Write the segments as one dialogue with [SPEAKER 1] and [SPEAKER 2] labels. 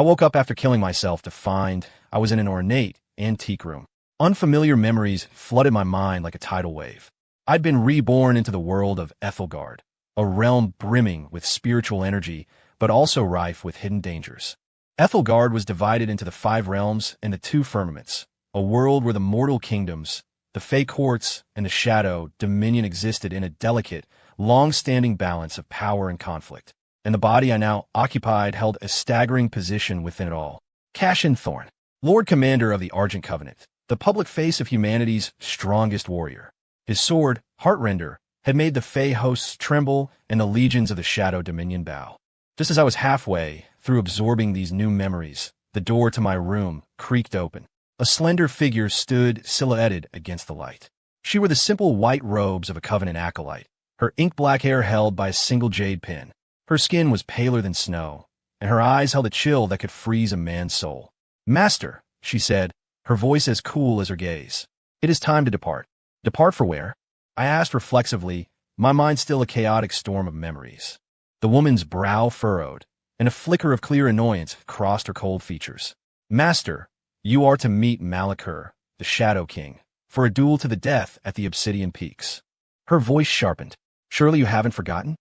[SPEAKER 1] I woke up after killing myself to find I was in an ornate, antique room. Unfamiliar memories flooded my mind like a tidal wave. I'd been reborn into the world of Ethelgard, a realm brimming with spiritual energy, but also rife with hidden dangers. Ethelgard was divided into the 5 realms and the 2 firmaments, a world where the mortal kingdoms, the Fey courts, and the Shadow Dominion existed in a delicate, long-standing balance of power and conflict. And the body I now occupied held a staggering position within it all. Cashin Thorn, Lord Commander of the Argent Covenant, the public face of humanity's strongest warrior. His sword, Heartrender, had made the Fey hosts tremble and the legions of the Shadow Dominion bow. Just as I was halfway through absorbing these new memories, the door to my room creaked open. A slender figure stood silhouetted against the light. She wore the simple white robes of a Covenant acolyte, her ink-black hair held by a single jade pin. Her skin was paler than snow, and her eyes held a chill that could freeze a man's soul. "Master," she said, her voice as cool as her gaze. "It is time to depart." "Depart for where?" I asked reflexively, my mind still a chaotic storm of memories. The woman's brow furrowed, and a flicker of clear annoyance crossed her cold features. "Master, you are to meet Malachur, the Shadow King, for a duel to the death at the Obsidian Peaks." Her voice sharpened. "Surely you haven't forgotten?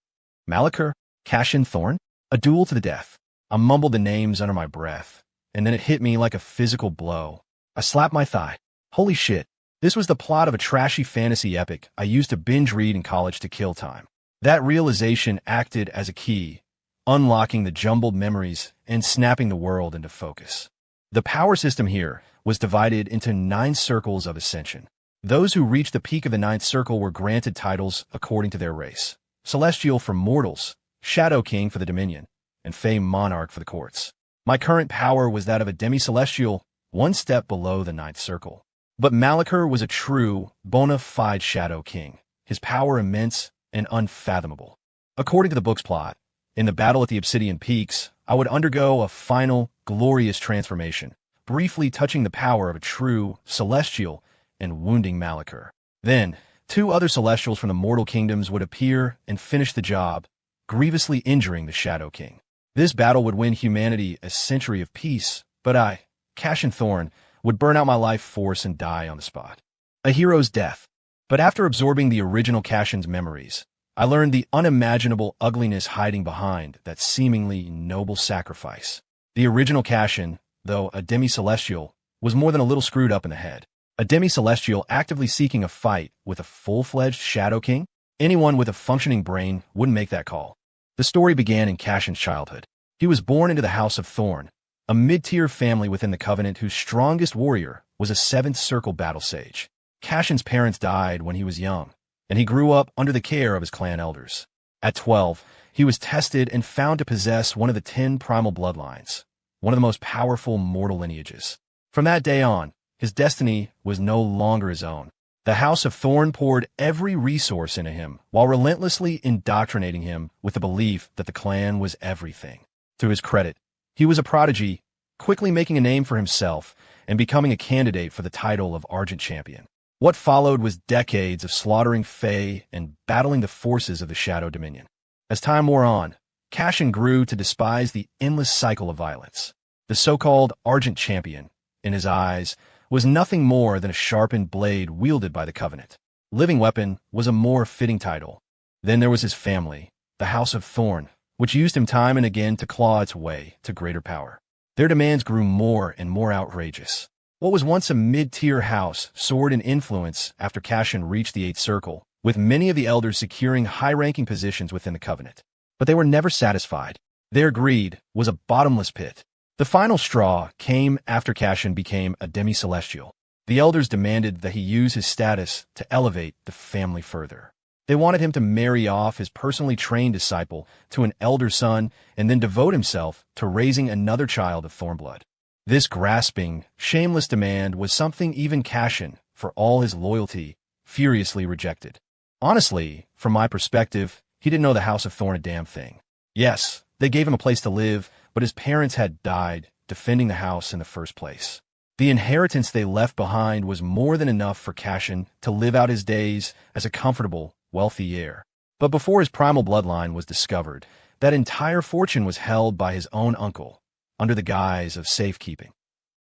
[SPEAKER 1] Malachur, Cashin Thorn? A duel to the death." I mumbled the names under my breath, and then it hit me like a physical blow. I slapped my thigh. Holy shit. This was the plot of a trashy fantasy epic I used to binge read in college to kill time. That realization acted as a key, unlocking the jumbled memories and snapping the world into focus. The power system here was divided into 9 circles of ascension. Those who reached the peak of the 9th circle were granted titles according to their race. Celestial for mortals, Shadow King for the Dominion, and Fey Monarch for the courts. My current power was that of a demi-celestial, 1 step below the 9th circle. But Malachur was a true, bona fide Shadow King, his power immense and unfathomable. According to the book's plot, in the battle at the Obsidian Peaks, I would undergo a final, glorious transformation, briefly touching the power of a true celestial and wounding Malachur. Then, 2 other celestials from the mortal kingdoms would appear and finish the job, grievously injuring the Shadow King. This battle would win humanity a century of peace, but I, Cashin Thorn, would burn out my life force and die on the spot. A hero's death. But after absorbing the original Cashin's memories, I learned the unimaginable ugliness hiding behind that seemingly noble sacrifice. The original Cashin, though a demi-celestial, was more than a little screwed up in the head. A demi-celestial actively seeking a fight with a full-fledged Shadow King? Anyone with a functioning brain wouldn't make that call. The story began in Cashin's childhood. He was born into the House of Thorn, a mid-tier family within the Covenant whose strongest warrior was a 7th Circle battle sage. Cashin's parents died when he was young, and he grew up under the care of his clan elders. At 12, he was tested and found to possess one of the 10 primal bloodlines, one of the most powerful mortal lineages. From that day on, his destiny was no longer his own. The House of Thorn poured every resource into him, while relentlessly indoctrinating him with the belief that the clan was everything. To his credit, he was a prodigy, quickly making a name for himself and becoming a candidate for the title of Argent Champion. What followed was decades of slaughtering Fey and battling the forces of the Shadow Dominion. As time wore on, Cashin grew to despise the endless cycle of violence. The so-called Argent Champion, in his eyes, was nothing more than a sharpened blade wielded by the Covenant. Living Weapon was a more fitting title. Then there was his family, the House of Thorn, which used him time and again to claw its way to greater power. Their demands grew more and more outrageous. What was once a mid-tier house soared in influence after Cashin reached the 8th Circle, with many of the elders securing high-ranking positions within the Covenant. But they were never satisfied. Their greed was a bottomless pit. The final straw came after Cashin became a demi-celestial. The elders demanded that he use his status to elevate the family further. They wanted him to marry off his personally trained disciple to an elder son and then devote himself to raising another child of Thornblood. This grasping, shameless demand was something even Cashin, for all his loyalty, furiously rejected. Honestly, from my perspective, he didn't know the House of Thorn a damn thing. Yes, they gave him a place to live, but his parents had died defending the house in the first place. The inheritance they left behind was more than enough for Cashin to live out his days as a comfortable, wealthy heir. But before his primal bloodline was discovered, that entire fortune was held by his own uncle, under the guise of safekeeping.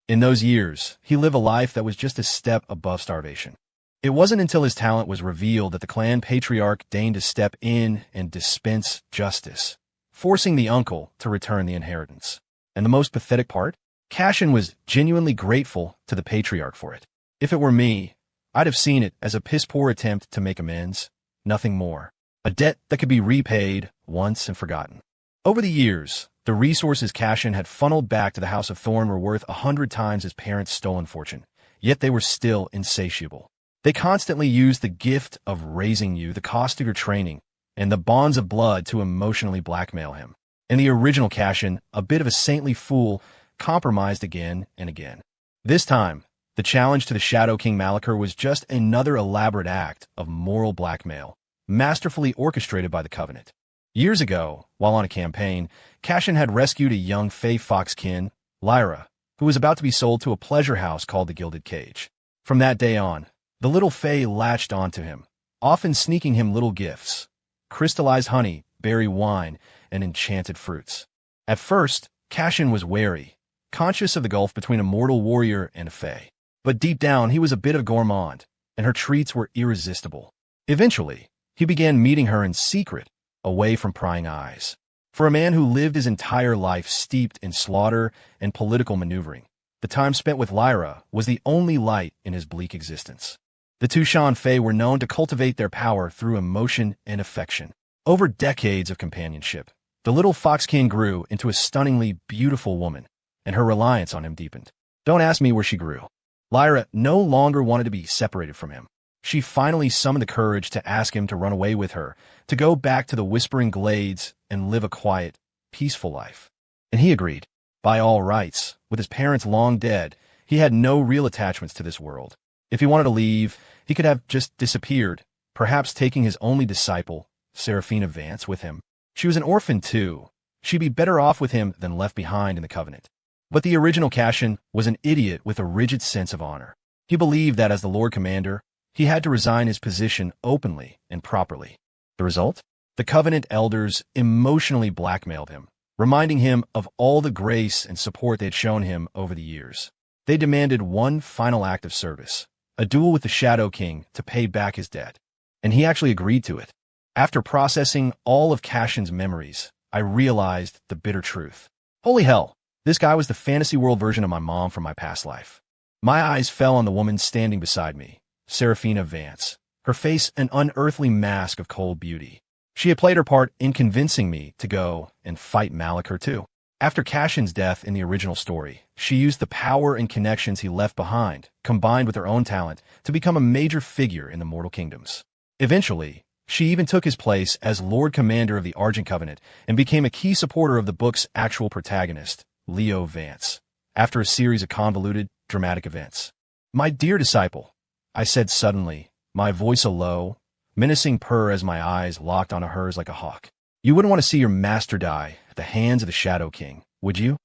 [SPEAKER 1] In those years, he lived a life that was just a step above starvation. It wasn't until his talent was revealed that the clan patriarch deigned to step in and dispense justice, forcing the uncle to return the inheritance. And the most pathetic part? Cashin was genuinely grateful to the patriarch for it. If it were me, I'd have seen it as a piss-poor attempt to make amends, nothing more. A debt that could be repaid once and forgotten. Over the years, the resources Cashin had funneled back to the House of Thorn were worth 100 times his parents' stolen fortune, yet they were still insatiable. They constantly used the gift of raising you, the cost of your training, and the bonds of blood to emotionally blackmail him. And the original Cashin, a bit of a saintly fool, compromised again and again. This time, the challenge to the Shadow King Malachor was just another elaborate act of moral blackmail, masterfully orchestrated by the Covenant. Years ago, while on a campaign, Cashin had rescued a young Fey foxkin, Lyra, who was about to be sold to a pleasure house called the Gilded Cage. From that day on, the little Fey latched onto him, often sneaking him little gifts, crystallized honey, berry wine, and enchanted fruits. At first, Cashin was wary, conscious of the gulf between a mortal warrior and a Fey. But deep down, he was a bit of a gourmand, and her treats were irresistible. Eventually, he began meeting her in secret, away from prying eyes. For a man who lived his entire life steeped in slaughter and political maneuvering, the time spent with Lyra was the only light in his bleak existence. The Tushan Fey were known to cultivate their power through emotion and affection. Over decades of companionship, the little foxkin grew into a stunningly beautiful woman, and her reliance on him deepened. Don't ask me where she grew. Lyra no longer wanted to be separated from him. She finally summoned the courage to ask him to run away with her, to go back to the Whispering Glades and live a quiet, peaceful life. And he agreed. By all rights, with his parents long dead, he had no real attachments to this world. If he wanted to leave, he could have just disappeared, perhaps taking his only disciple, Seraphina Vance, with him. She was an orphan too. She'd be better off with him than left behind in the Covenant. But the original Cashin was an idiot with a rigid sense of honor. He believed that as the Lord Commander, he had to resign his position openly and properly. The result? The Covenant elders emotionally blackmailed him, reminding him of all the grace and support they had shown him over the years. They demanded one final act of service, a duel with the Shadow King to pay back his debt. And he actually agreed to it. After processing all of Cashin's memories, I realized the bitter truth. Holy hell, this guy was the fantasy world version of my mom from my past life. My eyes fell on the woman standing beside me, Seraphina Vance, her face an unearthly mask of cold beauty. She had played her part in convincing me to go and fight Malachor too. After Cashin's death in the original story, she used the power and connections he left behind, combined with her own talent, to become a major figure in the Mortal Kingdoms. Eventually, she even took his place as Lord Commander of the Argent Covenant and became a key supporter of the book's actual protagonist, Leo Vance, after a series of convoluted, dramatic events. My dear disciple, I said suddenly, my voice a low, menacing purr as my eyes locked onto hers like a hawk. You wouldn't want to see your master die at the hands of the Shadow King, would you?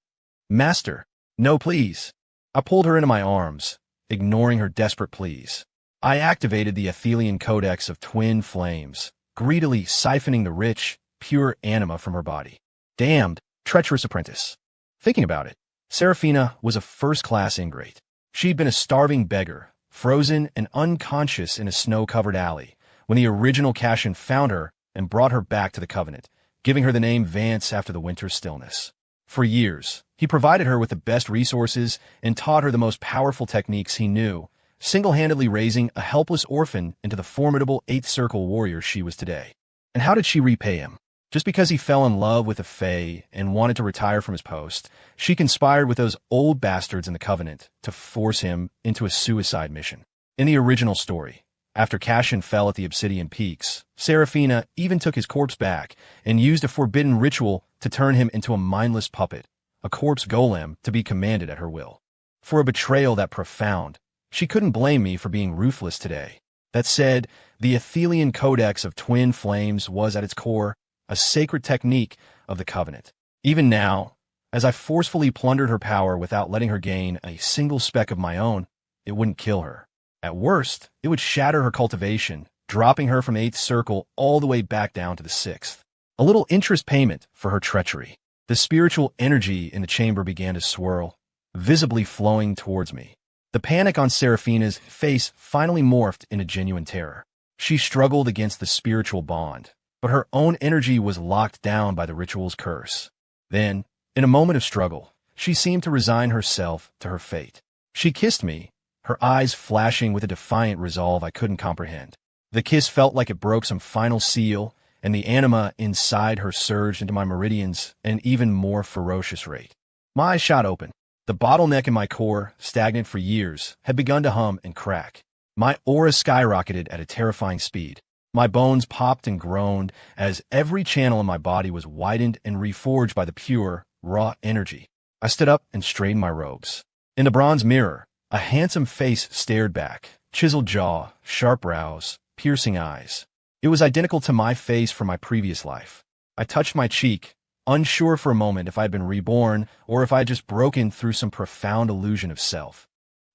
[SPEAKER 1] Master, no please. I pulled her into my arms, ignoring her desperate pleas. I activated the Athelian Codex of Twin Flames, greedily siphoning the rich, pure anima from her body. Damned, treacherous apprentice. Thinking about it, Seraphina was a first-class ingrate. She'd been a starving beggar, frozen and unconscious in a snow-covered alley, when the original Cashin found her and brought her back to the Covenant, giving her the name Vance after the winter's stillness. For years, he provided her with the best resources and taught her the most powerful techniques he knew, single-handedly raising a helpless orphan into the formidable Eighth Circle warrior she was today. And how did she repay him? Just because he fell in love with a Fae and wanted to retire from his post, she conspired with those old bastards in the Covenant to force him into a suicide mission. In the original story, after Cashin fell at the Obsidian Peaks, Seraphina even took his corpse back and used a forbidden ritual to turn him into a mindless puppet, a corpse golem to be commanded at her will. For a betrayal that profound, she couldn't blame me for being ruthless today. That said, the Athelian Codex of Twin Flames was at its core a sacred technique of the Covenant. Even now, as I forcefully plundered her power without letting her gain a single speck of my own, it wouldn't kill her. At worst, it would shatter her cultivation, dropping her from 8th Circle all the way back down to the 6th. A little interest payment for her treachery. The spiritual energy in the chamber began to swirl, visibly flowing towards me. The panic on Seraphina's face finally morphed into genuine terror. She struggled against the spiritual bond, but her own energy was locked down by the ritual's curse. Then, in a moment of struggle, she seemed to resign herself to her fate. She kissed me, her eyes flashing with a defiant resolve I couldn't comprehend. The kiss felt like it broke some final seal, and the anima inside her surged into my meridians at an even more ferocious rate. My eyes shot open. The bottleneck in my core, stagnant for years, had begun to hum and crack. My aura skyrocketed at a terrifying speed. My bones popped and groaned as every channel in my body was widened and reforged by the pure, raw energy. I stood up and straightened my robes. In the bronze mirror, a handsome face stared back, chiseled jaw, sharp brows, piercing eyes. It was identical to my face from my previous life. I touched my cheek, unsure for a moment if I had been reborn or if I had just broken through some profound illusion of self.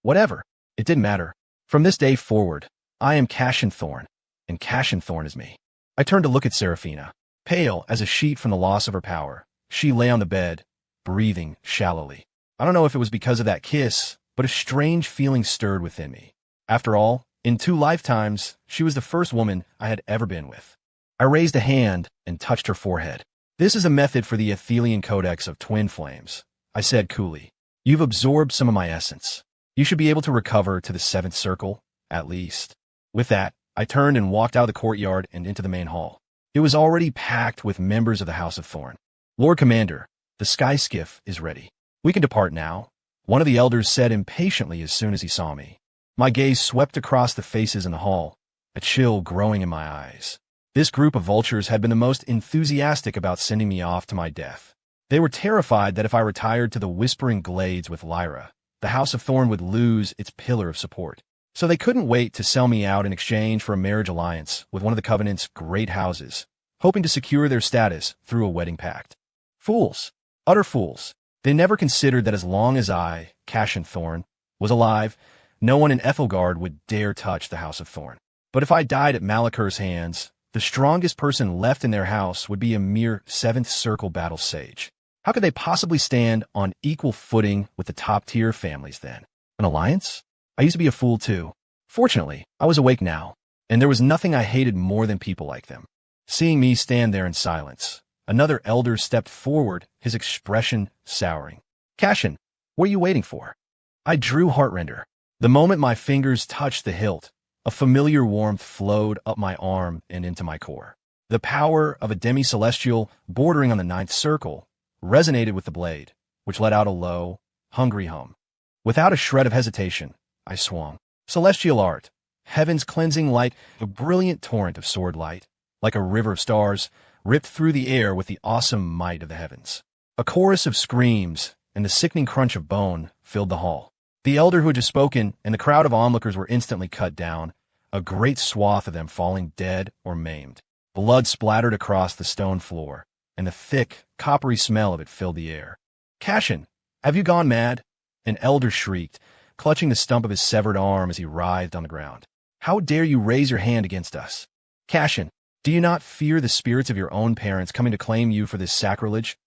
[SPEAKER 1] Whatever, it didn't matter. From this day forward, I am Cashin Thorn, and Cashin Thorn is me. I turned to look at Seraphina. Pale as a sheet from the loss of her power, she lay on the bed, breathing shallowly. I don't know if it was because of that kiss, but a strange feeling stirred within me. After all, in 2 lifetimes, she was the first woman I had ever been with. I raised a hand and touched her forehead. This is a method for the Athelian Codex of Twin Flames, I said coolly. You've absorbed some of my essence. You should be able to recover to the 7th circle, at least. With that, I turned and walked out of the courtyard and into the main hall. It was already packed with members of the House of Thorn. Lord Commander, the sky skiff is ready. We can depart now, one of the elders said impatiently as soon as he saw me. My gaze swept across the faces in the hall, a chill growing in my eyes. This group of vultures had been the most enthusiastic about sending me off to my death. They were terrified that if I retired to the Whispering Glades with Lyra, the House of Thorn would lose its pillar of support. So they couldn't wait to sell me out in exchange for a marriage alliance with one of the Covenant's great houses, hoping to secure their status through a wedding pact. Fools. Utter fools. They never considered that as long as I, Cashin Thorn, was alive, no one in Ethelgard would dare touch the House of Thorn. But if I died at Malakur's hands, the strongest person left in their house would be a mere 7th circle battle sage. How could they possibly stand on equal footing with the top-tier families then? An alliance? I used to be a fool too. Fortunately, I was awake now, and there was nothing I hated more than people like them. Seeing me stand there in silence, another elder stepped forward, his expression souring. Cashin, what are you waiting for? I drew Heartrender. The moment my fingers touched the hilt, a familiar warmth flowed up my arm and into my core. The power of a demi-celestial bordering on the 9th circle resonated with the blade, which let out a low, hungry hum. Without a shred of hesitation, I swung. Celestial art, heaven's cleansing light, a brilliant torrent of sword light, like a river of stars, ripped through the air with the awesome might of the heavens. A chorus of screams and the sickening crunch of bone filled the hall. The elder who had just spoken and the crowd of onlookers were instantly cut down, a great swath of them falling dead or maimed. Blood splattered across the stone floor, and the thick, coppery smell of it filled the air. Cashin, have you gone mad? An elder shrieked, clutching the stump of his severed arm as he writhed on the ground. How dare you raise your hand against us? Cashin, do you not fear the spirits of your own parents coming to claim you for this sacrilege?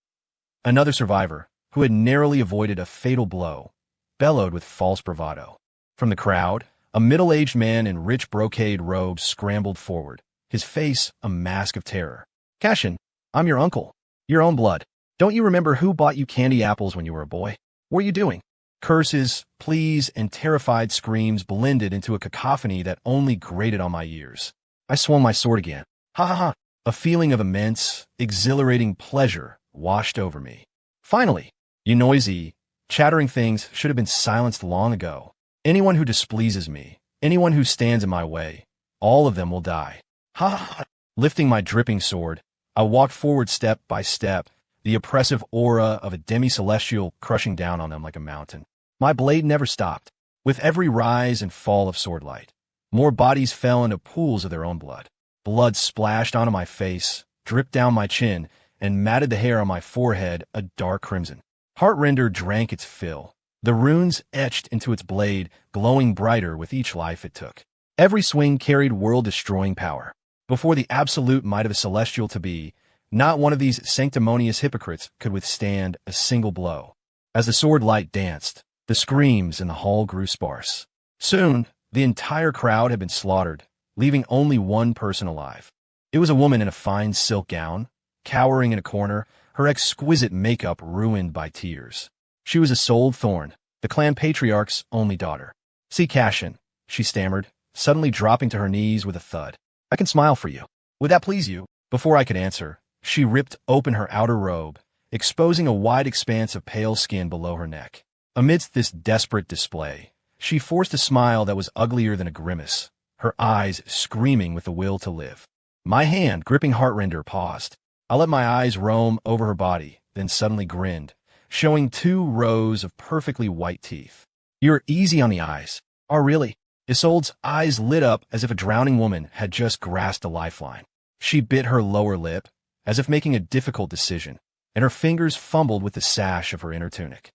[SPEAKER 1] Another survivor, who had narrowly avoided a fatal blow, bellowed with false bravado. From the crowd, a middle-aged man in rich brocade robes scrambled forward, his face a mask of terror. Cashin, I'm your uncle, your own blood. Don't you remember who bought you candy apples when you were a boy? What are you doing? Curses, pleas, and terrified screams blended into a cacophony that only grated on my ears. I swung my sword again. Ha ha ha! A feeling of immense, exhilarating pleasure washed over me. Finally, you noisy, chattering things should have been silenced long ago. Anyone who displeases me, anyone who stands in my way, all of them will die. Ha ha ha! Lifting my dripping sword, I walked forward step by step, the oppressive aura of a demi-celestial crushing down on them like a mountain. My blade never stopped. With every rise and fall of swordlight, more bodies fell into pools of their own blood. Blood splashed onto my face, dripped down my chin, and matted the hair on my forehead a dark crimson. Heartrender drank its fill, the runes etched into its blade, glowing brighter with each life it took. Every swing carried world-destroying power. Before the absolute might of a celestial to-be, Not one of these sanctimonious hypocrites could withstand a single blow. As the sword light danced, the screams in the hall grew sparse. Soon, the entire crowd had been slaughtered, leaving only one person alive. It was a woman in a fine silk gown, cowering in a corner, her exquisite makeup ruined by tears. She was Isolde Thorne, the clan patriarch's only daughter. "See Cashin," she stammered, suddenly dropping to her knees with a thud. "I can smile for you. Would that please you?" Before I could answer, she ripped open her outer robe, exposing a wide expanse of pale skin below her neck. Amidst this desperate display, she forced a smile that was uglier than a grimace, her eyes screaming with the will to live. My hand, gripping Heartrender, paused. I let my eyes roam over her body, then suddenly grinned, showing 2 rows of perfectly white teeth. "You're easy on the eyes." "Oh, really?" Isolde's eyes lit up as if a drowning woman had just grasped a lifeline. She bit her lower lip, as if making a difficult decision, and her fingers fumbled with the sash of her inner tunic.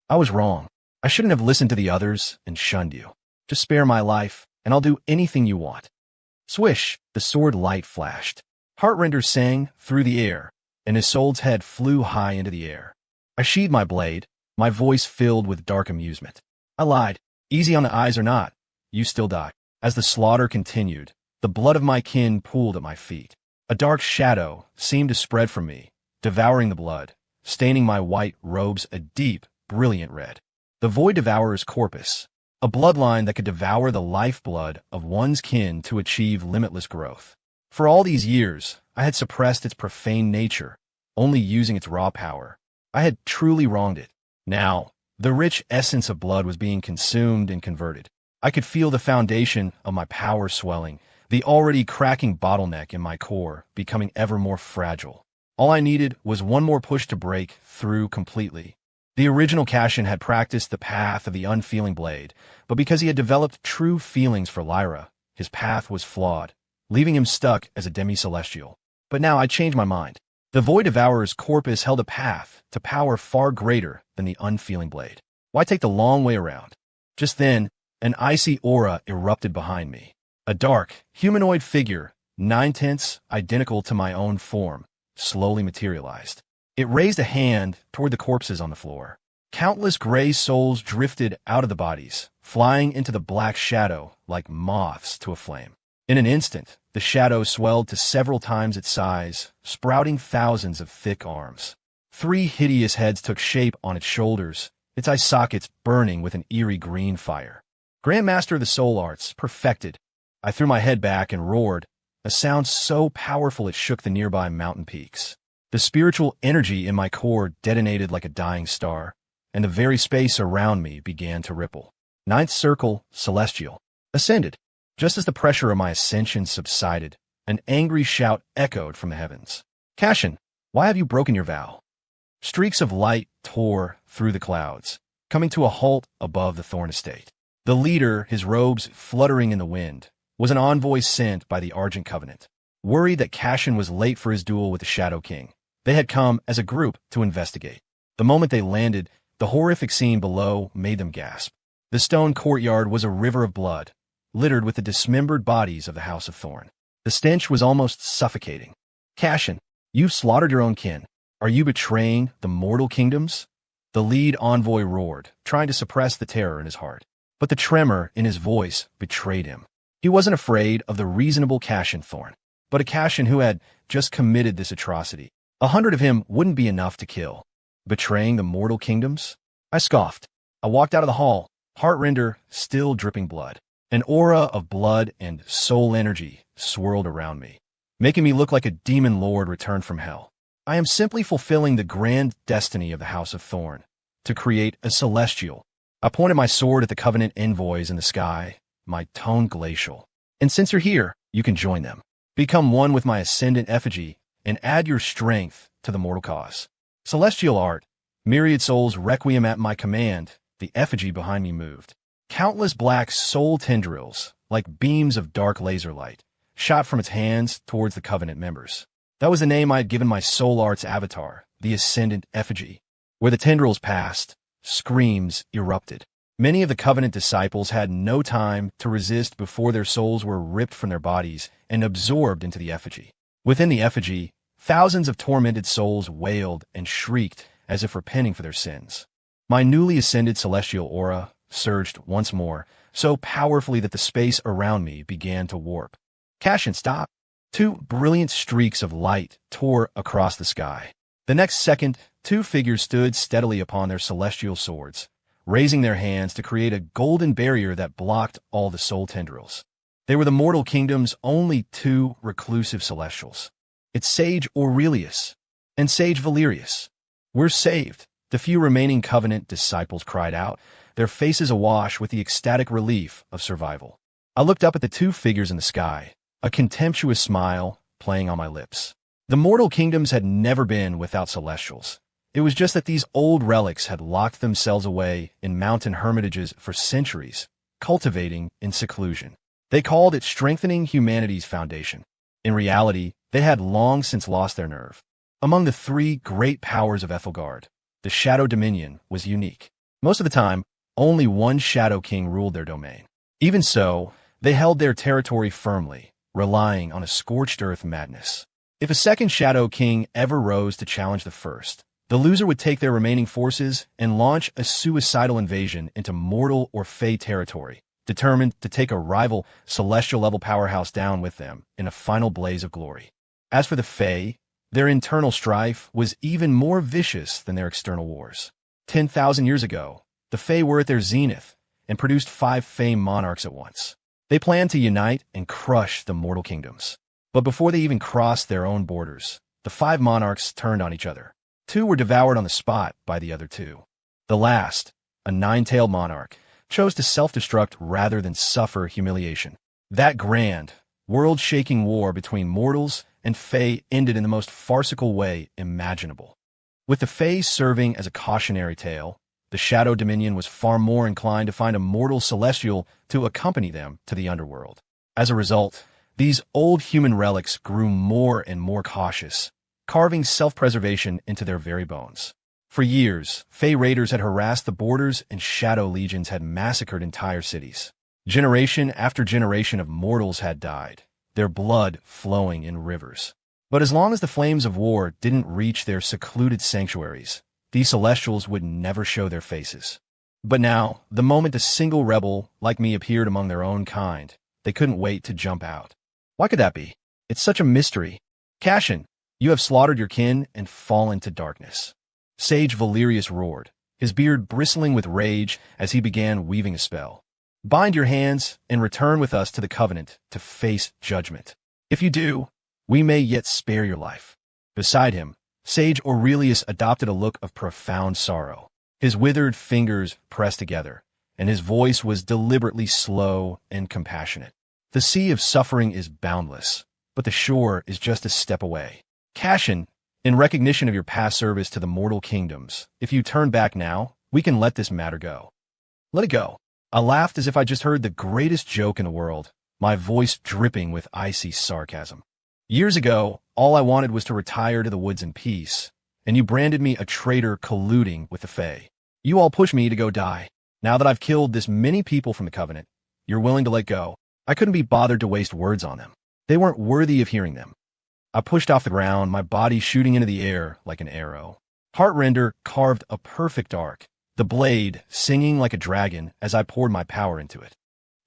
[SPEAKER 1] I was wrong. I shouldn't have listened to the others and shunned you. Just spare my life, and I'll do anything you want." Swish! The sword light flashed. Heartrender sang through the air, and Isolde's head flew high into the air. I sheathed my blade, my voice filled with dark amusement. "I lied. Easy on the eyes or not, you still die." As the slaughter continued, the blood of my kin pooled at my feet. A dark shadow seemed to spread from me, devouring the blood, staining my white robes a deep, brilliant red. The Void Devourer's corpus, a bloodline that could devour the lifeblood of one's kin to achieve limitless growth. For all these years, I had suppressed its profane nature, only using its raw power. I had truly wronged it. Now, the rich essence of blood was being consumed and converted. I could feel the foundation of my power swelling, the already cracking bottleneck in my core becoming ever more fragile. All I needed was one more push to break through completely. The original Cashin had practiced the path of the unfeeling blade, but because he had developed true feelings for Lyra, his path was flawed, leaving him stuck as a demi-celestial. But now I changed my mind. The Void Devourer's corpus held a path to power far greater than the unfeeling blade. Why take the long way around? Just then, an icy aura erupted behind me. A dark, humanoid figure, 9/10 identical to my own form, slowly materialized. It raised a hand toward the corpses on the floor. Countless gray souls drifted out of the bodies, flying into the black shadow like moths to a flame. In an instant, the shadow swelled to several times its size, sprouting thousands of thick arms. 3 hideous heads took shape on its shoulders, its eye sockets burning with an eerie green fire. "Grandmaster of the Soul Arts, perfected." I threw my head back and roared, a sound so powerful it shook the nearby mountain peaks. The spiritual energy in my core detonated like a dying star, and the very space around me began to ripple. 9th circle, celestial. Ascended. Just as the pressure of my ascension subsided, an angry shout echoed from the heavens. "Cashin, why have you broken your vow?" Streaks of light tore through the clouds, coming to a halt above the Thorn estate. The leader, his robes fluttering in the wind, was an envoy sent by the Argent Covenant. Worried that Cashin was late for his duel with the Shadow King, they had come as a group to investigate. The moment they landed, the horrific scene below made them gasp. The stone courtyard was a river of blood, littered with the dismembered bodies of the House of Thorn. The stench was almost suffocating. "Cashin, you've slaughtered your own kin. Are you betraying the mortal kingdoms?" The lead envoy roared, trying to suppress the terror in his heart. But the tremor in his voice betrayed him. He wasn't afraid of the reasonable Cashin Thorn, but a Cashin who had just committed this atrocity. 100 of him wouldn't be enough to kill. Betraying the mortal kingdoms? I scoffed. I walked out of the hall, Heartrender still dripping blood. An aura of blood and soul energy swirled around me, making me look like a demon lord returned from hell. I am simply fulfilling the grand destiny of the House of Thorn, to create a celestial. I pointed my sword at the Covenant envoys in the sky, my tone glacial. "And since you're here, you can join them. Become one with my ascendant effigy and add your strength to the mortal cause." Celestial art, myriad souls requiem at my command, the effigy behind me moved. Countless black soul tendrils, like beams of dark laser light, shot from its hands towards the Covenant members. That was the name I had given my soul arts avatar, the ascendant effigy. Where the tendrils passed, screams erupted. Many of the Covenant disciples had no time to resist before their souls were ripped from their bodies and absorbed into the effigy. Within the effigy, Thousands of tormented souls wailed and shrieked as if repenting for their sins. My newly ascended celestial aura surged once more, so powerfully that the space around me began to warp. Cassian, stop! Two brilliant streaks of light tore across the sky. The next second, two figures stood steadily upon their celestial swords, raising their hands to create a golden barrier that blocked all the soul tendrils. They were the mortal kingdom's only two reclusive celestials. It's Sage Aurelius and Sage Valerius. We're saved, the few remaining Covenant disciples cried out, their faces awash with the ecstatic relief of survival. I looked up at the two figures in the sky, a contemptuous smile playing on my lips. The mortal kingdoms had never been without celestials. It was just that these old relics had locked themselves away in mountain hermitages for centuries, cultivating in seclusion. They called it strengthening humanity's foundation. In reality, they had long since lost their nerve. Among the three great powers of Ethelgard, the Shadow Dominion was unique. Most of the time, only one Shadow King ruled their domain. Even so, they held their territory firmly, relying on a scorched earth madness. If a second Shadow King ever rose to challenge the first, the loser would take their remaining forces and launch a suicidal invasion into mortal or fey territory, determined to take a rival celestial-level powerhouse down with them in a final blaze of glory. As for the fey, their internal strife was even more vicious than their external wars. 10,000 years ago, the fey were at their zenith and produced 5 fey monarchs at once. They planned to unite and crush the mortal kingdoms. But before they even crossed their own borders, the 5 monarchs turned on each other. 2 were devoured on the spot by the other 2. The last, a 9-tailed monarch, chose to self-destruct rather than suffer humiliation. That grand, world-shaking war between mortals and fey ended in the most farcical way imaginable. With the fey serving as a cautionary tale, the Shadow Dominion was far more inclined to find a mortal celestial to accompany them to the underworld. As a result, these old human relics grew more and more cautious, carving self-preservation into their very bones. For years, Fey raiders had harassed the borders and shadow legions had massacred entire cities. Generation after generation of mortals had died, their blood flowing in rivers. But as long as the flames of war didn't reach their secluded sanctuaries, these celestials would never show their faces. But now, the moment a single rebel like me appeared among their own kind, they couldn't wait to jump out. Why could that be? It's such a mystery. Cassian, you have slaughtered your kin and fallen to darkness. Sage Valerius roared, his beard bristling with rage as he began weaving a spell. Bind your hands and return with us to the Covenant to face judgment. If you do, we may yet spare your life. Beside him, Sage Aurelius adopted a look of profound sorrow. His withered fingers pressed together, and his voice was deliberately slow and compassionate. The sea of suffering is boundless, but the shore is just a step away. Cassian, in recognition of your past service to the mortal kingdoms, if you turn back now, we can let this matter go. Let it go. I laughed as if I just heard the greatest joke in the world, my voice dripping with icy sarcasm. Years ago, all I wanted was to retire to the woods in peace, and you branded me a traitor colluding with the Fae. You all pushed me to go die. Now that I've killed this many people from the Covenant, you're willing to let go. I couldn't be bothered to waste words on them. They weren't worthy of hearing them. I pushed off the ground, my body shooting into the air like an arrow. Heartrender carved a perfect arc, the blade singing like a dragon as I poured my power into it.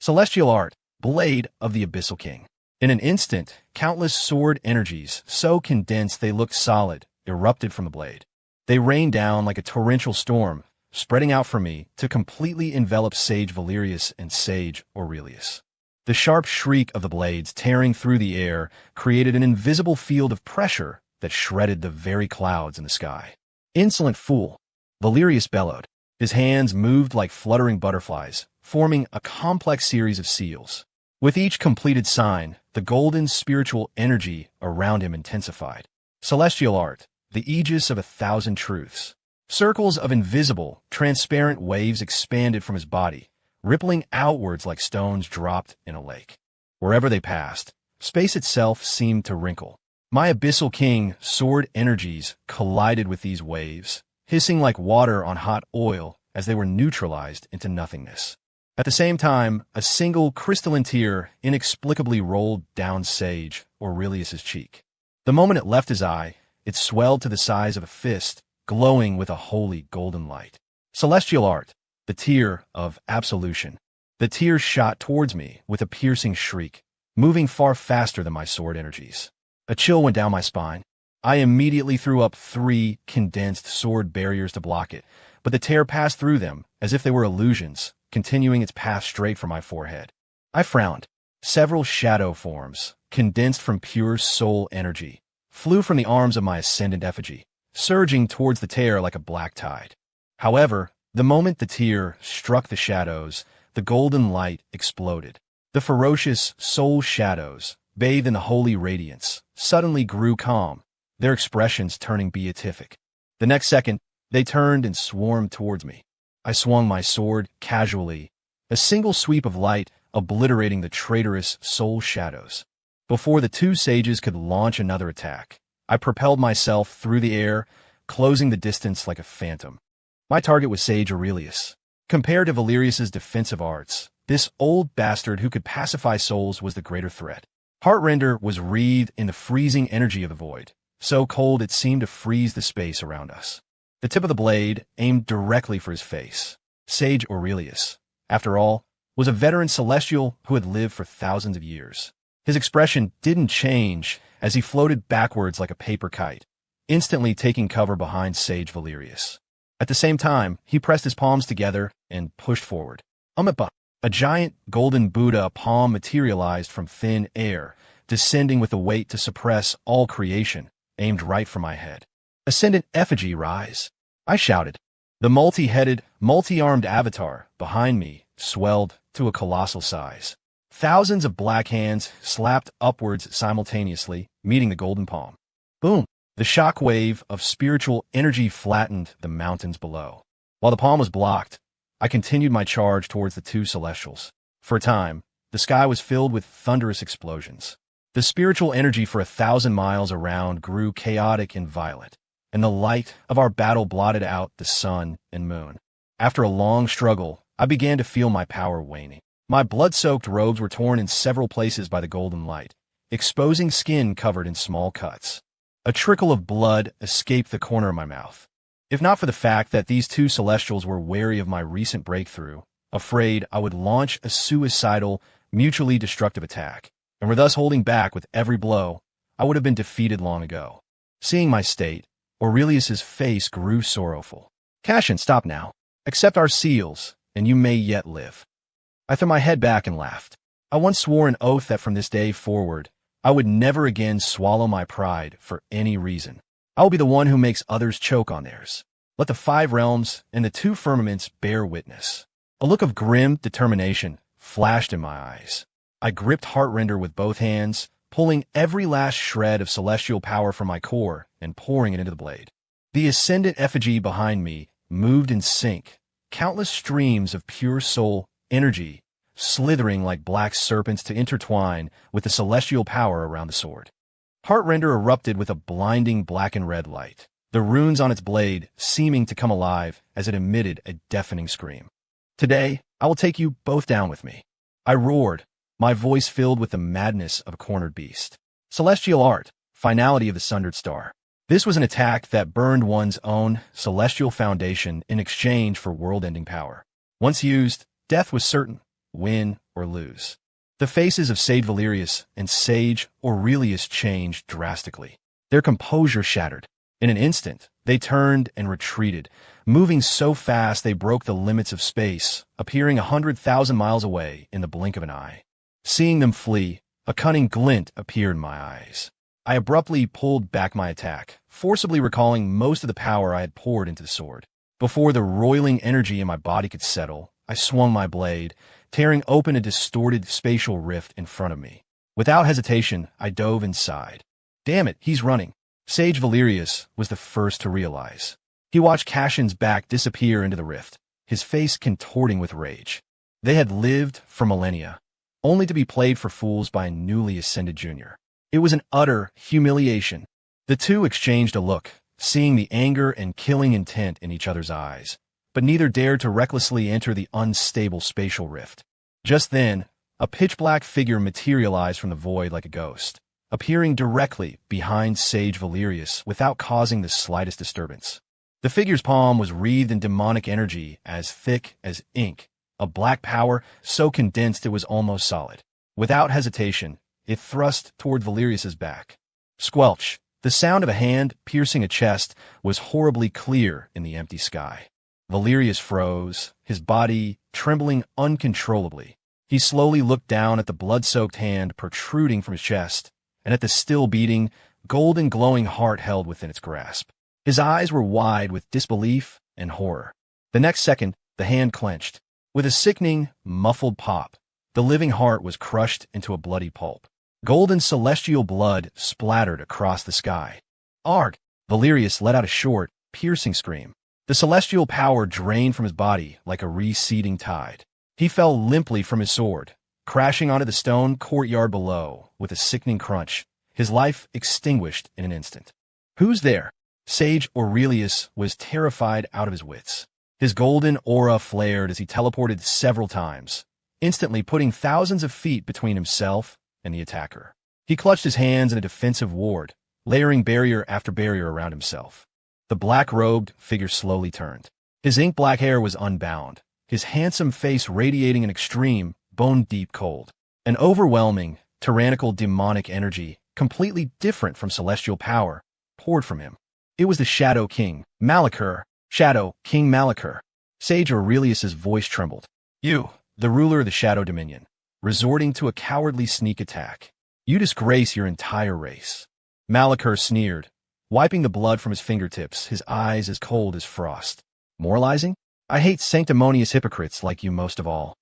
[SPEAKER 1] Celestial art, blade of the Abyssal King. In an instant, countless sword energies, so condensed they looked solid, erupted from the blade. They rained down like a torrential storm, spreading out from me to completely envelop Sage Valerius and Sage Aurelius. The sharp shriek of the blades tearing through the air created an invisible field of pressure that shredded the very clouds in the sky. Insolent fool! Valerius bellowed. His hands moved like fluttering butterflies, forming a complex series of seals. With each completed sign, the golden spiritual energy around him intensified. Celestial art, the aegis of 1,000 truths. Circles of invisible, transparent waves expanded from his body, rippling outwards like stones dropped in a lake. Wherever they passed, space itself seemed to wrinkle. My Abyssal King sword energies collided with these waves, hissing like water on hot oil as they were neutralized into nothingness. At the same time, a single crystalline tear inexplicably rolled down Sage Aurelius's cheek. The moment it left his eye, it swelled to the size of a fist, glowing with a holy golden light. Celestial art, the tear of absolution. The tear shot towards me with a piercing shriek, moving far faster than my sword energies. A chill went down my spine. I immediately threw up 3 condensed sword barriers to block it, but the tear passed through them as if they were illusions, continuing its path straight for my forehead. I frowned. Several shadow forms, condensed from pure soul energy, flew from the arms of my ascendant effigy, surging towards the tear like a black tide. However, the moment the tear struck the shadows, the golden light exploded. The ferocious soul shadows, bathed in the holy radiance, suddenly grew calm, their expressions turning beatific. The next second, they turned and swarmed towards me. I swung my sword casually, a single sweep of light obliterating the traitorous soul shadows. Before the 2 sages could launch another attack, I propelled myself through the air, closing the distance like a phantom. My target was Sage Aurelius. Compared to Valerius's defensive arts, this old bastard who could pacify souls was the greater threat. Heartrender was wreathed in the freezing energy of the void, so cold it seemed to freeze the space around us. The tip of the blade aimed directly for his face. Sage Aurelius, after all, was a veteran celestial who had lived for thousands of years. His expression didn't change as he floated backwards like a paper kite, instantly taking cover behind Sage Valerius. At the same time, he pressed his palms together and pushed forward. A giant golden Buddha palm materialized from thin air, descending with a weight to suppress all creation, aimed right for my head. Ascendant effigy, rise! I shouted. The multi-headed, multi-armed avatar behind me swelled to a colossal size. Thousands of black hands slapped upwards simultaneously, meeting the golden palm. Boom! The shock wave of spiritual energy flattened the mountains below. While the palm was blocked, I continued my charge towards the 2 celestials. For a time, the sky was filled with thunderous explosions. The spiritual energy for 1,000 miles around grew chaotic and violent, and the light of our battle blotted out the sun and moon. After a long struggle, I began to feel my power waning. My blood-soaked robes were torn in several places by the golden light, exposing skin covered in small cuts. A trickle of blood escaped the corner of my mouth. If not for the fact that these 2 celestials were wary of my recent breakthrough, afraid I would launch a suicidal, mutually destructive attack, and were thus holding back with every blow, I would have been defeated long ago. Seeing my state, Aurelius's face grew sorrowful. Cassian, stop now. Accept our seals, and you may yet live. I threw my head back and laughed. I once swore an oath that from this day forward, I would never again swallow my pride for any reason. I will be the one who makes others choke on theirs. Let the 5 realms and the 2 firmaments bear witness. A look of grim determination flashed in my eyes. I gripped Heartrender with both hands, pulling every last shred of celestial power from my core and pouring it into the blade. The ascendant effigy behind me moved in sync, countless streams of pure soul energy slithering like black serpents to intertwine with the celestial power around the sword. Heartrender erupted with a blinding black and red light, the runes on its blade seeming to come alive as it emitted a deafening scream. Today, I will take you both down with me. I roared, my voice filled with the madness of a cornered beast. Celestial art, finality of the sundered star. This was an attack that burned one's own celestial foundation in exchange for world-ending power. Once used, death was certain, win or lose. The faces of Sage Valerius and Sage Aurelius changed drastically. Their composure shattered. In an instant, they turned and retreated, moving so fast they broke the limits of space, appearing 100,000 miles away in the blink of an eye. Seeing them flee, a cunning glint appeared in my eyes. I abruptly pulled back my attack, forcibly recalling most of the power I had poured into the sword. Before the roiling energy in my body could settle, I swung my blade, tearing open a distorted spatial rift in front of me. Without hesitation, I dove inside. Damn it, he's running. Sage Valerius was the first to realize. He watched Cassian's back disappear into the rift, his face contorting with rage. They had lived for millennia, only to be played for fools by a newly ascended junior. It was an utter humiliation. The 2 exchanged a look, seeing the anger and killing intent in each other's eyes, but neither dared to recklessly enter the unstable spatial rift. Just then, a pitch-black figure materialized from the void like a ghost. appearing directly behind Sage Valerius without causing the slightest disturbance. The figure's palm was wreathed in demonic energy as thick as ink, a black power so condensed it was almost solid. Without hesitation, it thrust toward Valerius's back. Squelch! The sound of a hand piercing a chest was horribly clear in the empty sky. Valerius froze, his body trembling uncontrollably. He slowly looked down at the blood-soaked hand protruding from his chest, and at the still-beating, golden glowing heart held within its grasp. His eyes were wide with disbelief and horror. The next second, the hand clenched. With a sickening, muffled pop, the living heart was crushed into a bloody pulp. Golden celestial blood splattered across the sky. Arg! Valerius let out a short, piercing scream. The celestial power drained from his body like a receding tide. He fell limply from his sword, crashing onto the stone courtyard below with a sickening crunch, his life extinguished in an instant. Who's there? Sage Aurelius was terrified out of his wits. His golden aura flared as he teleported several times, instantly putting thousands of feet between himself and the attacker. He clutched his hands in a defensive ward, layering barrier after barrier around himself. The black-robed figure slowly turned. His ink-black hair was unbound, his handsome face radiating an extreme, bone-deep cold. An overwhelming, tyrannical demonic energy, completely different from celestial power, poured from him. It was the Shadow King, Malachur. Shadow King Malachur. Sage Aurelius's voice trembled. You, the ruler of the Shadow Dominion, resorting to a cowardly sneak attack. You disgrace your entire race. Malachur sneered, wiping the blood from his fingertips, his eyes as cold as frost. Moralizing? I hate sanctimonious hypocrites like you most of all.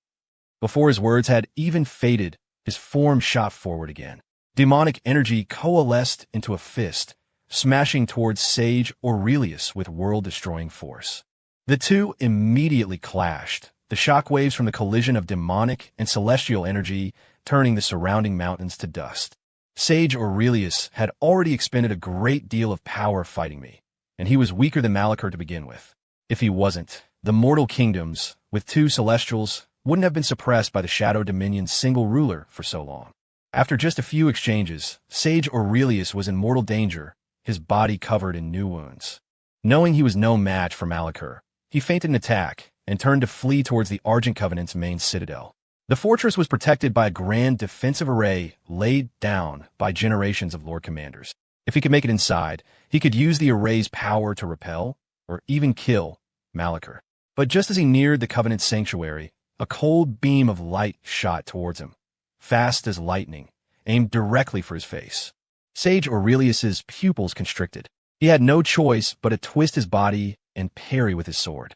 [SPEAKER 1] Before his words had even faded, his form shot forward again. Demonic energy coalesced into a fist, smashing towards Sage Aurelius with world-destroying force. The two immediately clashed, the shockwaves from the collision of demonic and celestial energy turning the surrounding mountains to dust. Sage Aurelius had already expended a great deal of power fighting me, and he was weaker than Malachur to begin with. If he wasn't, the mortal kingdoms, with two celestials, wouldn't have been suppressed by the Shadow Dominion's single ruler for so long. After just a few exchanges, Sage Aurelius was in mortal danger, his body covered in new wounds. Knowing he was no match for Malachur, he feinted an attack and turned to flee towards the Argent Covenant's main citadel. The fortress was protected by a grand defensive array laid down by generations of Lord Commanders. If he could make it inside, he could use the array's power to repel, or even kill, Malachur. But just as he neared the Covenant's sanctuary, a cold beam of light shot towards him, fast as lightning, aimed directly for his face. Sage Aurelius's pupils constricted. He had no choice but to twist his body and parry with his sword.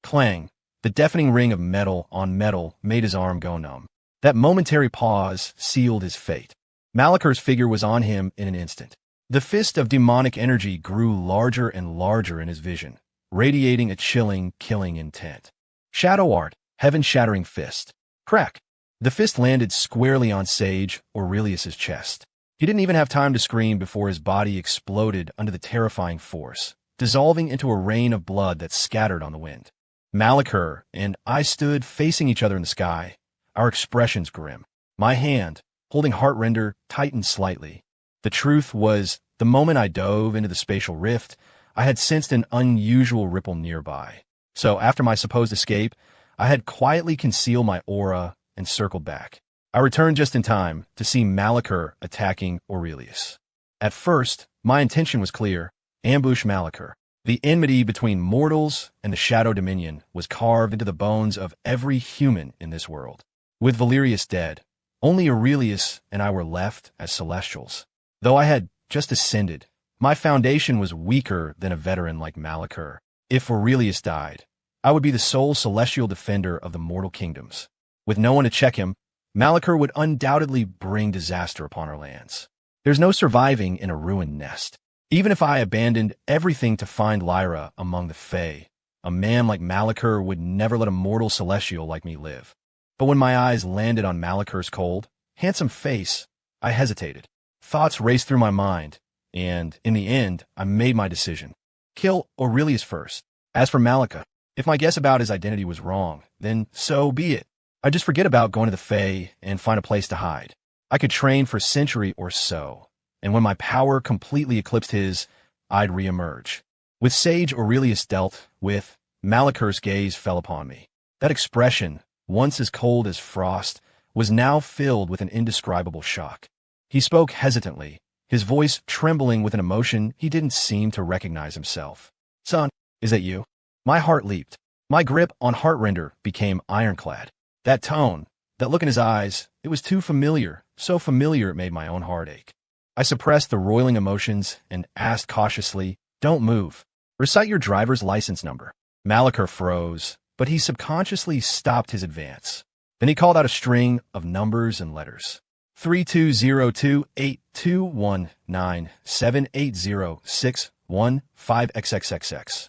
[SPEAKER 1] Clang! The deafening ring of metal on metal made his arm go numb. That momentary pause sealed his fate. Malachur's figure was on him in an instant. The fist of demonic energy grew larger and larger in his vision, radiating a chilling, killing intent. Shadow art, heaven-shattering fist. Crack! The fist landed squarely on Sage Aurelius's chest. He didn't even have time to scream before his body exploded under the terrifying force, dissolving into a rain of blood that scattered on the wind. Malachur and I stood facing each other in the sky, our expressions grim. My hand, holding Heartrender, tightened slightly. The truth was, the moment I dove into the spatial rift, I had sensed an unusual ripple nearby. So after my supposed escape, I had quietly concealed my aura and circled back. I returned just in time to see Malachur attacking Aurelius. At first, my intention was clear: ambush Malachur. The enmity between mortals and the Shadow Dominion was carved into the bones of every human in this world. With Valerius dead, only Aurelius and I were left as Celestials. Though I had just ascended, my foundation was weaker than a veteran like Malachur. If Aurelius died, I would be the sole celestial defender of the mortal kingdoms. With no one to check him, Malachur would undoubtedly bring disaster upon our lands. There's no surviving in a ruined nest. Even if I abandoned everything to find Lyra among the Fae, a man like Malachur would never let a mortal celestial like me live. But when my eyes landed on Malachur's cold, handsome face, I hesitated. Thoughts raced through my mind, and, in the end, I made my decision. Kill Aurelius first. As for Malachur, if my guess about his identity was wrong, then so be it. I'd just forget about going to the Fae and find a place to hide. I could train for a century or so, and when my power completely eclipsed his, I'd reemerge. With Sage Aurelius dealt with, Malaker's gaze fell upon me. That expression, once as cold as frost, was now filled with an indescribable shock. He spoke hesitantly, his voice trembling with an emotion he didn't seem to recognize himself. "Son, is that you?" My heart leaped. My grip on Heartrender became ironclad. That tone, that look in his eyes, it was too familiar, so familiar it made my own heart ache. I suppressed the roiling emotions and asked cautiously, "Don't move. Recite your driver's license number." Malaker froze, but he subconsciously stopped his advance. Then he called out a string of numbers and letters. 32028219780615XXXX.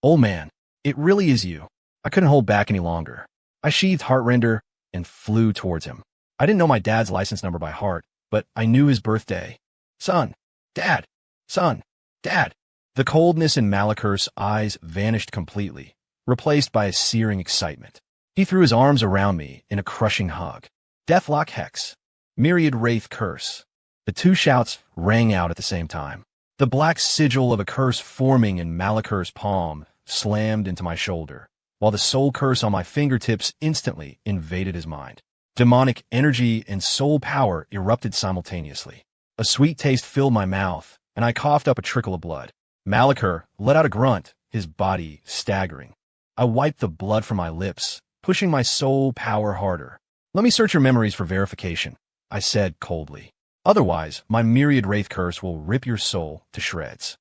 [SPEAKER 1] Old man, it really is you. I couldn't hold back any longer. I sheathed Heartrender and flew towards him. I didn't know my dad's license number by heart, but I knew his birthday. "Son, Dad, son, Dad." The coldness in Malaker's eyes vanished completely, replaced by a searing excitement. He threw his arms around me in a crushing hug. Deathlock Hex. Myriad Wraith Curse. The two shouts rang out at the same time. The black sigil of a curse forming in Malaker's palm slammed into my shoulder, while the soul curse on my fingertips instantly invaded his mind. Demonic energy and soul power erupted simultaneously. A sweet taste filled my mouth, and I coughed up a trickle of blood. Malaker let out a grunt, his body staggering. I wiped the blood from my lips, pushing my soul power harder. "Let me search your memories for verification," I said coldly. "Otherwise, my Myriad Wraith Curse will rip your soul to shreds."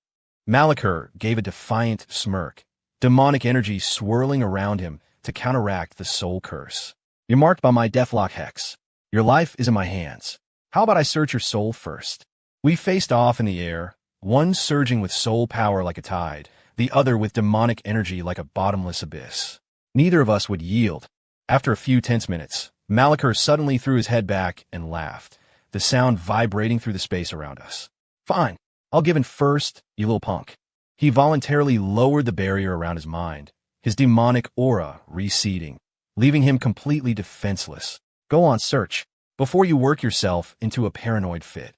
[SPEAKER 1] Malaker gave a defiant smirk, demonic energy swirling around him to counteract the soul curse. "You're marked by my Deathlock Hex. Your life is in my hands. How about I search your soul first?" We faced off in the air, one surging with soul power like a tide, the other with demonic energy like a bottomless abyss. Neither of us would yield. After a few tense minutes, Malaker suddenly threw his head back and laughed, the sound vibrating through the space around us. "Fine, I'll give in first, you little punk." He voluntarily lowered the barrier around his mind, his demonic aura receding, leaving him completely defenseless. "Go on, search, before you work yourself into a paranoid fit."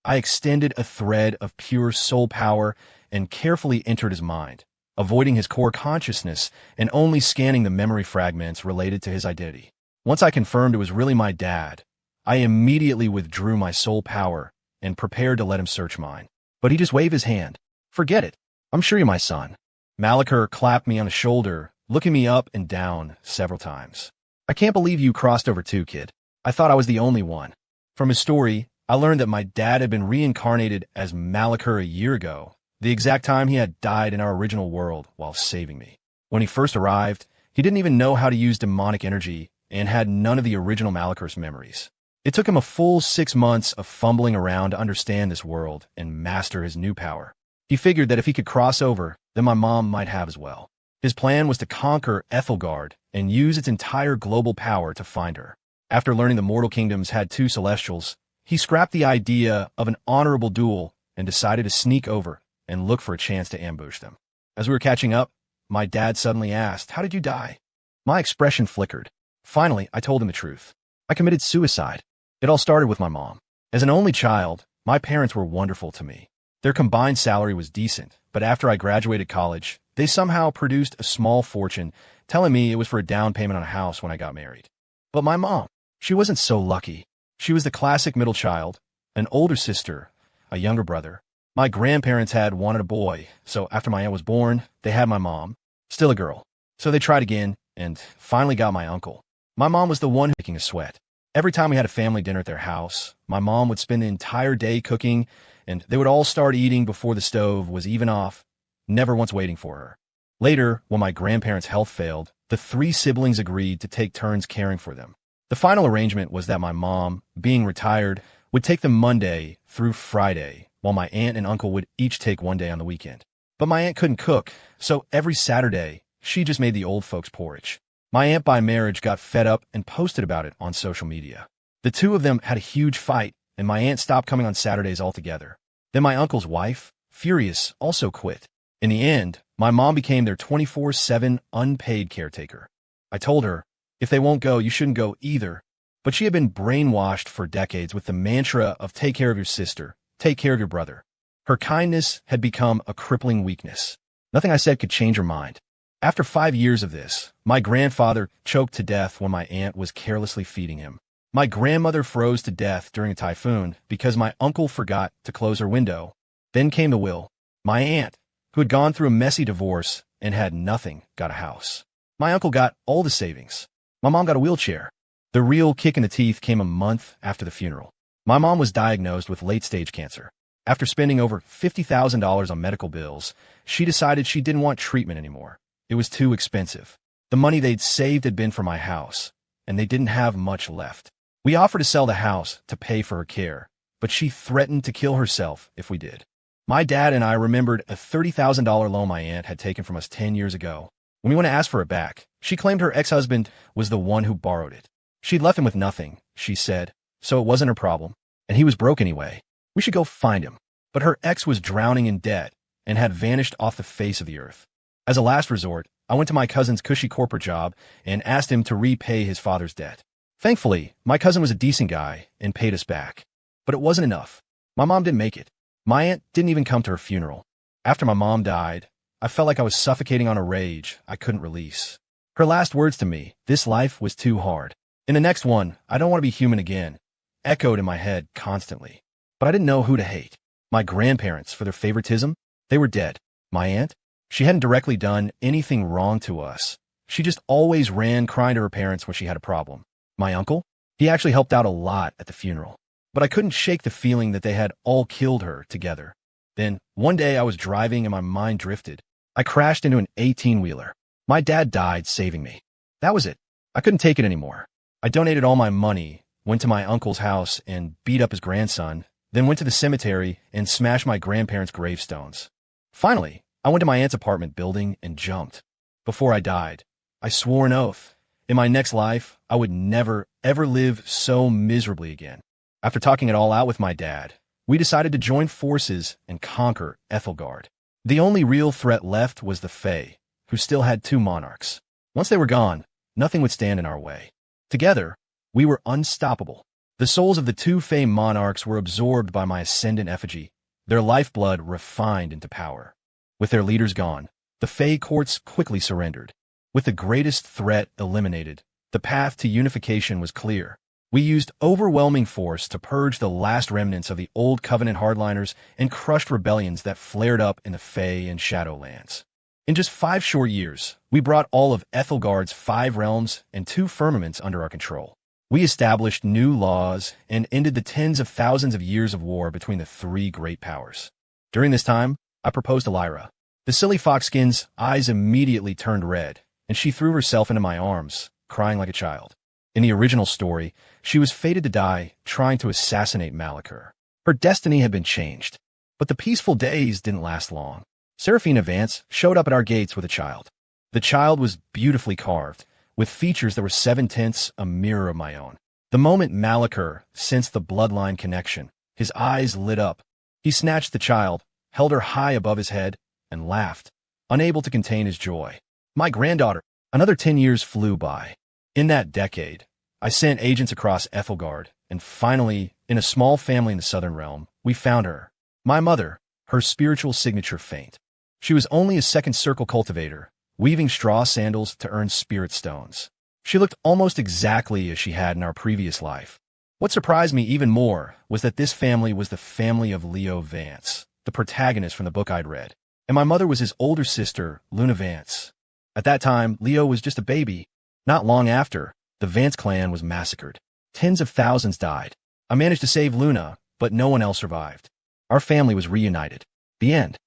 [SPEAKER 1] I extended a thread of pure soul power and carefully entered his mind, avoiding his core consciousness and only scanning the memory fragments related to his identity. Once I confirmed it was really my dad, I immediately withdrew my soul power and prepared to let him search mine. But he just waved his hand. "Forget it. I'm sure you're my son." Malaker clapped me on the shoulder, looking me up and down several times. "I can't believe you crossed over too, kid. I thought I was the only one." From his story, I learned that my dad had been reincarnated as Malaker a year ago, the exact time he had died in our original world while saving me. When he first arrived, he didn't even know how to use demonic energy and had none of the original Malaker's memories. It took him a full 6 months of fumbling around to understand this world and master his new power. He figured that if he could cross over, then my mom might have as well. His plan was to conquer Ethelgard and use its entire global power to find her. After learning the mortal kingdoms had 2 celestials, he scrapped the idea of an honorable duel and decided to sneak over and look for a chance to ambush them. As we were catching up, my dad suddenly asked, "How did you die?" My expression flickered. Finally, I told him the truth. I committed suicide. It all started with my mom. As an only child, my parents were wonderful to me. Their combined salary was decent, but after I graduated college, they somehow produced a small fortune, telling me it was for a down payment on a house when I got married. But my mom, she wasn't so lucky. She was the classic middle child, an older sister, a younger brother. My grandparents had wanted a boy, so after my aunt was born, they had my mom, still a girl. So they tried again, and finally got my uncle. My mom was the one making a sweat. Every time we had a family dinner at their house, my mom would spend the entire day cooking, and they would all start eating before the stove was even off, never once waiting for her. Later, when my grandparents' health failed, the 3 siblings agreed to take turns caring for them. The final arrangement was that my mom, being retired, would take them Monday through Friday, while my aunt and uncle would each take one day on the weekend. But my aunt couldn't cook, so every Saturday, she just made the old folks' porridge. My aunt by marriage got fed up and posted about it on social media. The two of them had a huge fight, and my aunt stopped coming on Saturdays altogether. Then my uncle's wife, furious, also quit. In the end, my mom became their 24/7 unpaid caretaker. I told her, if they won't go, you shouldn't go either. But she had been brainwashed for decades with the mantra of take care of your sister, take care of your brother. Her kindness had become a crippling weakness. Nothing I said could change her mind. After 5 years of this, my grandfather choked to death when my aunt was carelessly feeding him. My grandmother froze to death during a typhoon because my uncle forgot to close her window. Then came the will. My aunt, who had gone through a messy divorce and had nothing, got a house. My uncle got all the savings. My mom got a wheelchair. The real kick in the teeth came a month after the funeral. My mom was diagnosed with late-stage cancer. After spending over $50,000 on medical bills, she decided she didn't want treatment anymore. It was too expensive. The money they'd saved had been for my house, and they didn't have much left. We offered to sell the house to pay for her care, but she threatened to kill herself if we did. My dad and I remembered a $30,000 loan my aunt had taken from us 10 years ago. When we went to ask for it back, she claimed her ex-husband was the one who borrowed it. She'd left him with nothing, she said, so it wasn't her problem, and he was broke anyway. We should go find him. But her ex was drowning in debt and had vanished off the face of the earth. As a last resort, I went to my cousin's cushy corporate job and asked him to repay his father's debt. Thankfully, my cousin was a decent guy and paid us back. But it wasn't enough. My mom didn't make it. My aunt didn't even come to her funeral. After my mom died, I felt like I was suffocating on a rage I couldn't release. Her last words to me, "This life was too hard. In the next one, I don't want to be human again," echoed in my head constantly. But I didn't know who to hate. My grandparents for their favoritism? They were dead. My aunt? She hadn't directly done anything wrong to us. She just always ran crying to her parents when she had a problem. My uncle? He actually helped out a lot at the funeral. But I couldn't shake the feeling that they had all killed her together. Then, one day I was driving and my mind drifted. I crashed into an 18-wheeler. My dad died saving me. That was it. I couldn't take it anymore. I donated all my money, went to my uncle's house and beat up his grandson, then went to the cemetery and smashed my grandparents' gravestones. Finally, I went to my aunt's apartment building and jumped. Before I died, I swore an oath. In my next life, I would never, ever live so miserably again. After talking it all out with my dad, we decided to join forces and conquer Ethelgard. The only real threat left was the Fae, who still had 2 monarchs. Once they were gone, nothing would stand in our way. Together, we were unstoppable. The souls of the 2 Fae monarchs were absorbed by my ascendant effigy, their lifeblood refined into power. With their leaders gone, the Fae courts quickly surrendered. With the greatest threat eliminated, the path to unification was clear. We used overwhelming force to purge the last remnants of the old Covenant hardliners and crushed rebellions that flared up in the Fae and Shadowlands. In just 5 short years, we brought all of Ethelgard's 5 realms and 2 firmaments under our control. We established new laws and ended the tens of thousands of years of war between the 3 great powers. During this time, I proposed to Lyra. The silly foxskin's eyes immediately turned red, and she threw herself into my arms, crying like a child. In the original story, she was fated to die trying to assassinate Malachor. Her destiny had been changed, but the peaceful days didn't last long. Seraphina Vance showed up at our gates with a child. The child was beautifully carved, with features that were 7/10 a mirror of my own. The moment Malachor sensed the bloodline connection, his eyes lit up. He snatched the child, held her high above his head, and laughed, unable to contain his joy. My granddaughter. Another 10 years flew by. In that decade, I sent agents across Ethelgard, and finally, in a small family in the Southern Realm, we found her. My mother, her spiritual signature faint. She was only a second circle cultivator, weaving straw sandals to earn spirit stones. She looked almost exactly as she had in our previous life. What surprised me even more was that this family was the family of Leo Vance, the protagonist from the book I'd read, and my mother was his older sister, Luna Vance. At that time, Leo was just a baby. Not long after, the Vance clan was massacred. Tens of thousands died. I managed to save Luna, but no one else survived. Our family was reunited. The end.